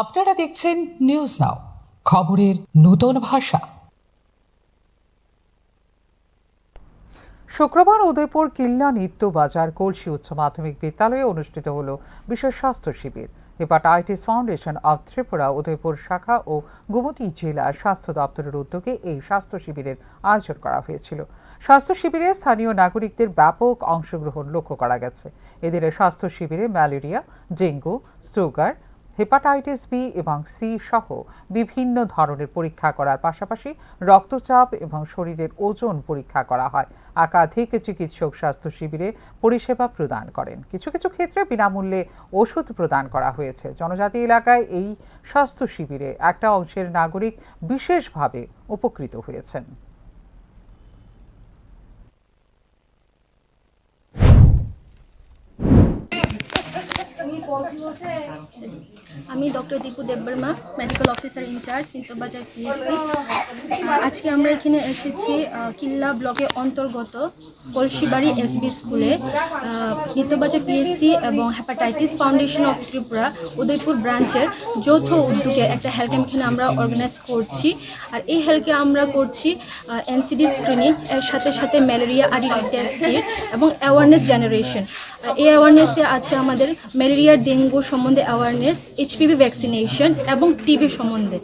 আপনারা দেখছেন news now, খবরের নতুন ভাষা। শুক্রবার উদয়পুর কিল্লা নিত্য বাজার কলসি উচ্চ মাধ্যমিক বিদ্যালয়ে অনুষ্ঠিত হল বিশেষ স্বাস্থ্য শিবির। Hepatitis foundation of Tripura Udaipur শাখা ও গোমতী জেলার স্বাস্থ্য দপ্তরের উদ্যোগে এই স্বাস্থ্য শিবিরের আয়োজন করা হয়েছিল। স্বাস্থ্য শিবিরে স্থানীয় নাগরিকদের ব্যাপক অংশগ্রহণ লক্ষ্য করা গেছে। এদিনের স্বাস্থ্য শিবিরে malaria, dengue, sugar, hepatitis B এবং সি সহ বিভিন্ন ধরনের পরীক্ষা করার পাশাপাশি রক্তচাপ এবং শরীরের ওজন পরীক্ষা করা হয়। একাধিক চিকিৎসক স্বাস্থ্য শিবিরে পরিষেবা প্রদান করেন। কিছু কিছু ক্ষেত্রে বিনামূল্যে ওষুধ প্রদান করা হয়েছে। জনজাতি এলাকায় এই স্বাস্থ্য শিবিরে একটা অংশের নাগরিক বিশেষভাবে উপকৃত হয়েছেন। আমি doctor Dipu Debbarma, medical officer in charge Nityabazar PSC. আজকে আমরা এখানে এসেছি কিল্লা ব্লকের অন্তর্গত কলসিবাড়ি এসবি স্কুলে নিত্যবাজার পিএসসি এবং hepatitis foundation of Tripura Udaipur ব্রাঞ্চের যৌথ উদ্যোগে একটা হেলথ ক্যাম্প এখানে আমরা অর্গানাইজ করছি। আর এই হেলথে আমরা করছি এনসিডি স্ক্রিনিং, এর সাথে সাথে ম্যালেরিয়া আইডেন্টি টেস্ট এবং অ্যাওয়ারনেস জেনারেশন। এই অ্যাওয়ারনেসে আছে আমাদের ম্যালেরিয়া, ডেঙ্গু সম্বন্ধে অ্যাওয়ারনেস, এইচপিভি ভ্যাকসিনেশন এবং টিবি সম্বন্ধে।